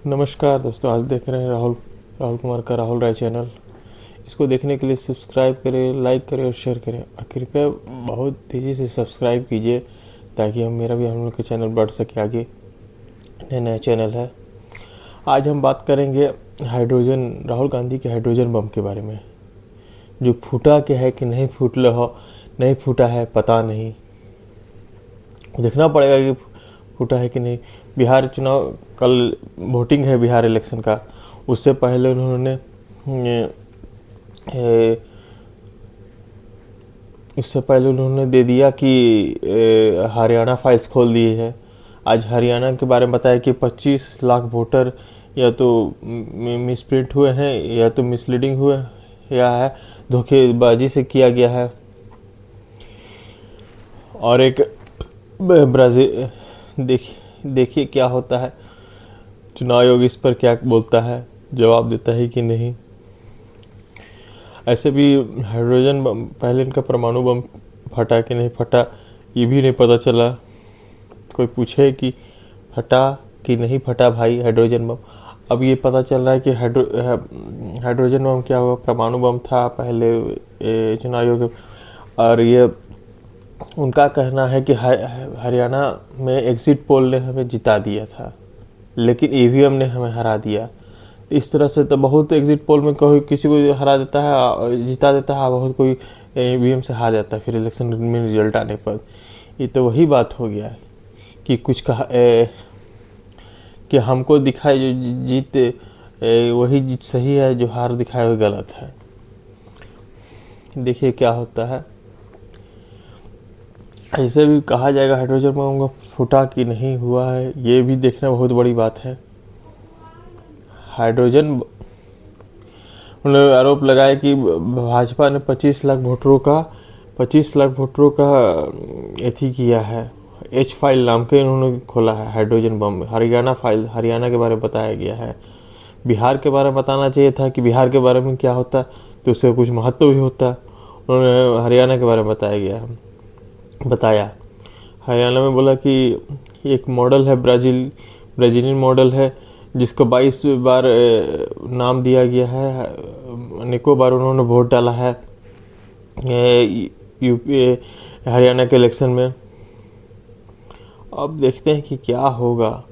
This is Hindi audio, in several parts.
नमस्कार दोस्तों, आज देख रहे हैं राहुल कुमार का राहुल राय चैनल। इसको देखने के लिए सब्सक्राइब करें, लाइक करें और शेयर करें, और कृपया बहुत तेज़ी से सब्सक्राइब कीजिए ताकि हम लोग के चैनल बढ़ सके आगे। नया चैनल है। आज हम बात करेंगे राहुल गांधी के हाइड्रोजन बम के बारे में, जो फूटा के है कि नहीं फूटा है पता नहीं, देखना पड़ेगा कि फूटा है कि नहीं। बिहार चुनाव, कल वोटिंग है बिहार इलेक्शन का। उससे पहले उन्होंने दे दिया कि हरियाणा फाइल्स खोल दिए है। आज हरियाणा के बारे में बताया कि 25 लाख वोटर या तो मिसप्रिंट हुए हैं या तो मिसलीडिंग हुए या है धोखेबाजी से किया गया है। और एक ब्राज़ील, देखिए क्या होता है। चुनाव आयोग इस पर क्या बोलता है, जवाब देता है कि नहीं। ऐसे भी हाइड्रोजन बम, पहले इनका परमाणु बम फटा कि नहीं फटा ये भी नहीं पता चला। कोई पूछे कि फटा कि नहीं फटा भाई हाइड्रोजन बम। अब ये पता चल रहा है कि हाइड्रोजन बम क्या हुआ, परमाणु बम था पहले चुनाव आयोग। और ये उनका कहना है कि हरियाणा में एग्जिट पोल ने हमें जिता दिया था, लेकिन ईवीएम ने हमें हरा दिया। इस तरह से तो बहुत एग्जिट पोल में कोई किसी को हरा देता है, जिता देता है, बहुत कोई ईवीएम से हार जाता है फिर इलेक्शन में रिजल्ट आने पर। ये तो वही बात हो गया कि कुछ कहा कि हमको दिखाए जो जीत वही जीत सही है, जो हार दिखाए हुए गलत है। देखिए क्या होता है। ऐसे भी कहा जाएगा हाइड्रोजन बम फूटा कि नहीं हुआ है, ये भी देखना बहुत बड़ी बात है। उन्होंने आरोप लगाया कि भाजपा ने 25 लाख वोटरों का एथी किया है। एच फाइल नाम के इन्होंने खोला है हाइड्रोजन बम। हरियाणा के बारे में बताया गया है। बिहार के बारे में बताना चाहिए था कि बिहार के बारे में क्या होता तो उससे कुछ महत्व भी होता। उन्होंने हरियाणा के बारे में बताया। हरियाणा में बोला कि एक मॉडल है, ब्राज़ीलियन मॉडल है, जिसको 22 बार नाम दिया गया है। अनेकों बार उन्होंने वोट डाला है यूपी हरियाणा के इलेक्शन में। अब देखते हैं कि क्या होगा।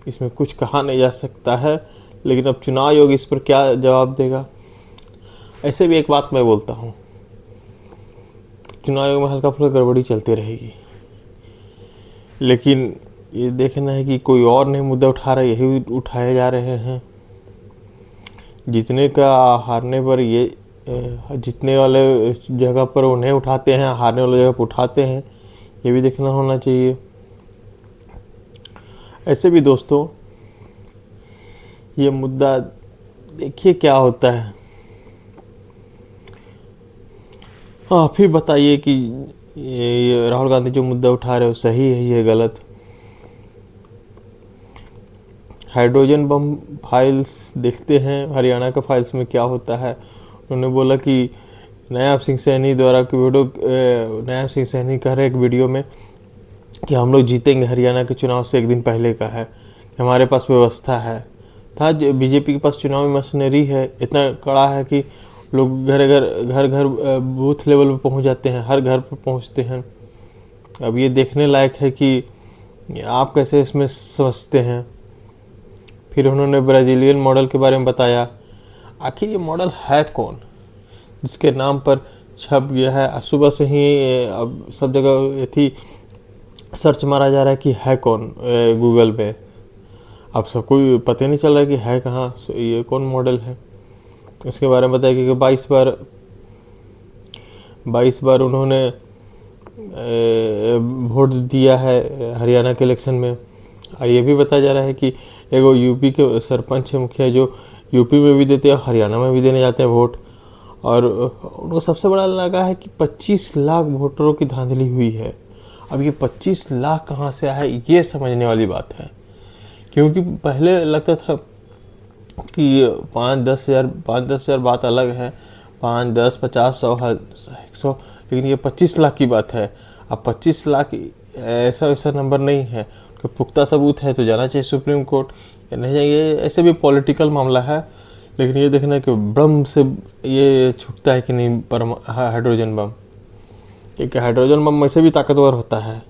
इसमें कुछ कहा नहीं जा सकता है, लेकिन अब चुनाव आयोग इस पर क्या जवाब देगा। ऐसे भी एक बात मैं बोलता हूँ, चुनाव आयोग में हल्का फुल्का गड़बड़ी चलती रहेगी, लेकिन ये देखना है कि कोई और नहीं मुद्दा उठा रहा है, यही उठाए जा रहे हैं। जीतने का हारने पर जीतने वाले जगह पर उन्हें उठाते हैं, हारने वाले जगह पर उठाते हैं, ये भी देखना होना चाहिए। ऐसे भी दोस्तों ये मुद्दा देखिए क्या होता है। आप ही बताइए कि ये राहुल गांधी जो मुद्दा उठा रहे हो सही है या गलत। हाइड्रोजन बम फाइल्स देखते हैं हरियाणा का फाइल्स में क्या होता है। उन्होंने बोला कि नायब सिंह सैनी कह रहे एक वीडियो में कि हम लोग जीतेंगे हरियाणा के चुनाव से एक दिन पहले का है, कि हमारे पास व्यवस्था है। बीजेपी के पास चुनावी मशीनरी है, इतना कड़ा है कि लोग घर बूथ लेवल पे पहुंच जाते हैं, हर घर पर पहुंचते हैं। अब ये देखने लायक है कि आप कैसे इसमें समझते हैं। फिर उन्होंने ब्राज़ीलियन मॉडल के बारे में बताया। आखिर ये मॉडल है कौन जिसके नाम पर छप गया है। सुबह से ही अब सब जगह थी सर्च मारा जा रहा है कि है कौन गूगल पे। अब सबको पता नहीं चल रहा है कि है कहाँ, ये कौन मॉडल है। उसके बारे में बताया कि 22 बार उन्होंने वोट दिया है हरियाणा के इलेक्शन में। और ये भी बताया जा रहा है कि एगो यूपी के सरपंच है, मुखिया, जो यूपी में भी देते हैं, हरियाणा में भी देने जाते हैं वोट। और उनको सबसे बड़ा लगा है कि 25 लाख वोटरों की धांधली हुई है। अब ये 25 लाख कहाँ से आया है, ये समझने वाली बात है। क्योंकि पहले लगता था कि 5-10 हज़ार बात अलग है, 5, 10, 50, 100, 100, लेकिन ये 25 लाख की बात है। अब 25 लाख ऐसा नंबर नहीं है, कि पुख्ता सबूत है तो जाना चाहिए सुप्रीम कोर्ट। नहीं जाएंगे। ऐसे भी पॉलिटिकल मामला है, लेकिन ये देखना है कि बम से ये छूटता है कि नहीं हाइड्रोजन बम, क्योंकि हाइड्रोजन बम वैसे भी ताकतवर होता है।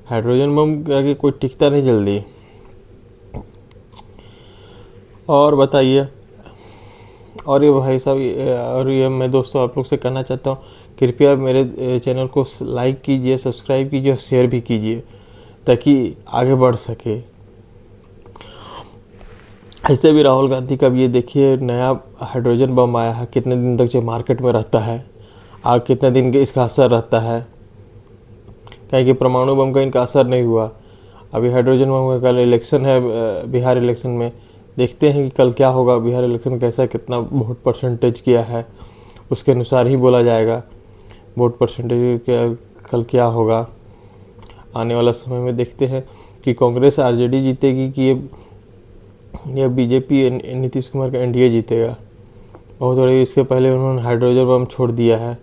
हाइड्रोजन बम के आगे कोई टिकता नहीं जल्दी। और बताइए। और ये भाई साहब, और ये मैं दोस्तों आप लोग से कहना चाहता हूँ, कृपया मेरे चैनल को लाइक कीजिए, सब्सक्राइब कीजिए और शेयर भी कीजिए, ताकि आगे बढ़ सके। ऐसे भी राहुल गांधी का भी ये देखिए नया हाइड्रोजन बम आया है, कितने दिन तक जो मार्केट में रहता है, आगे कितने दिन के इसका असर रहता है, क्योंकि परमाणु बम का इनका असर नहीं हुआ। अभी हाइड्रोजन बम का कल इलेक्शन है, बिहार इलेक्शन में, देखते हैं कि कल क्या होगा, बिहार इलेक्शन कैसा, कितना वोट परसेंटेज किया है, उसके अनुसार ही बोला जाएगा वोट परसेंटेज कल क्या होगा। आने वाला समय में देखते हैं कि कांग्रेस आरजेडी जीतेगी कि ये बीजेपी नीतीश कुमार का एनडीए जीतेगा। बहुत बड़ी, इसके पहले उन्होंने हाइड्रोजन बम छोड़ दिया है।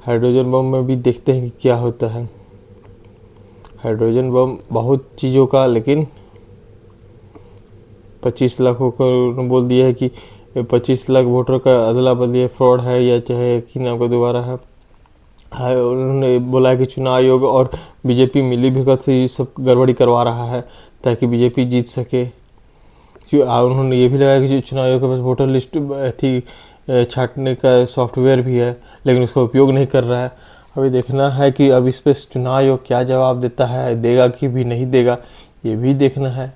हाइड्रोजन बम में भी देखते हैं कि क्या होता है। हाइड्रोजन बम बहुत चीज़ों का, लेकिन 25 लाख को उन्होंने बोल दिया है कि 25 लाख वोटर का अदला बदली फ्रॉड है, या चाहे कि नाम का दोबारा है। उन्होंने बोला है कि चुनाव आयोग और बीजेपी मिली भगत से ये सब गड़बड़ी करवा रहा है ताकि बीजेपी जीत सके। उन्होंने ये भी लगाया कि चुनाव आयोग के पास वोटर लिस्ट थी छांटने का सॉफ्टवेयर भी है, लेकिन उसका उपयोग नहीं कर रहा है। अभी देखना है कि अब इस पर चुनाव आयोग क्या जवाब देता है, देगा कि भी नहीं देगा, ये भी देखना है।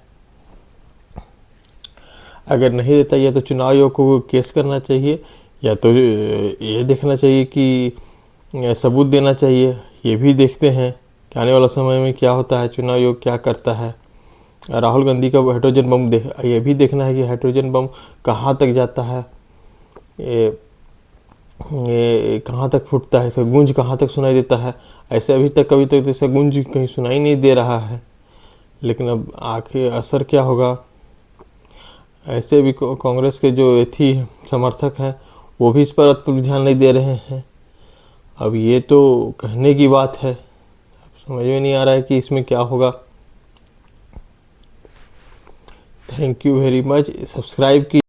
अगर नहीं देता, या तो चुनाव आयोग को केस करना चाहिए, या तो ये देखना चाहिए कि सबूत देना चाहिए। ये भी देखते हैं कि आने वाला समय में क्या होता है, चुनाव आयोग क्या करता है। राहुल गांधी का हाइड्रोजन बम ये भी देखना है कि हाइड्रोजन बम कहाँ तक जाता है, ये कहाँ तक फूटता है, इसका गूंज कहाँ तक सुनाई देता है। ऐसे अभी तक कभी तक इसका गूंज कहीं सुनाई नहीं दे रहा है, लेकिन अब आखिर असर क्या होगा। ऐसे भी कांग्रेस के जो थी समर्थक हैं, वो भी इस पर ध्यान नहीं दे रहे हैं। अब ये तो कहने की बात है, समझ में नहीं आ रहा है कि इसमें क्या होगा। Thank you very much. Subscribe की